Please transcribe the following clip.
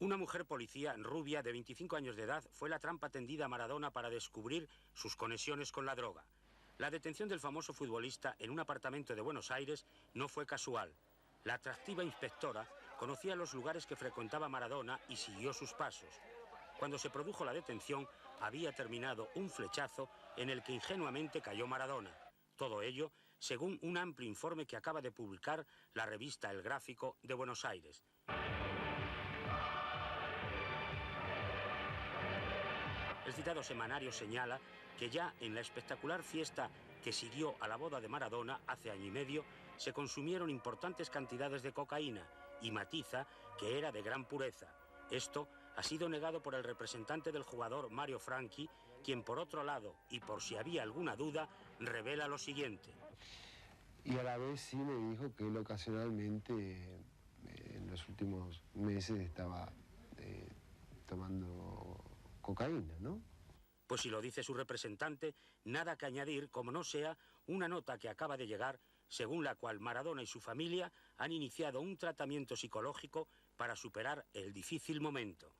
Una mujer policía rubia de 25 años de edad fue la trampa tendida a Maradona para descubrir sus conexiones con la droga. La detención del famoso futbolista en un apartamento de Buenos Aires no fue casual. La atractiva inspectora conocía los lugares que frecuentaba Maradona y siguió sus pasos. Cuando se produjo la detención, había terminado un flechazo en el que ingenuamente cayó Maradona. Todo ello según un amplio informe que acaba de publicar la revista El Gráfico de Buenos Aires. El citado semanario señala que ya en la espectacular fiesta que siguió a la boda de Maradona hace año y medio, se consumieron importantes cantidades de cocaína y matiza que era de gran pureza. Esto ha sido negado por el representante del jugador Mario Franchi, quien por otro lado, y por si había alguna duda, revela lo siguiente. Y a la vez sí me dijo que él ocasionalmente, en los últimos meses, estaba tomando cocaína, ¿no? Pues si lo dice su representante, nada que añadir como no sea una nota que acaba de llegar, según la cual Maradona y su familia han iniciado un tratamiento psicológico para superar el difícil momento.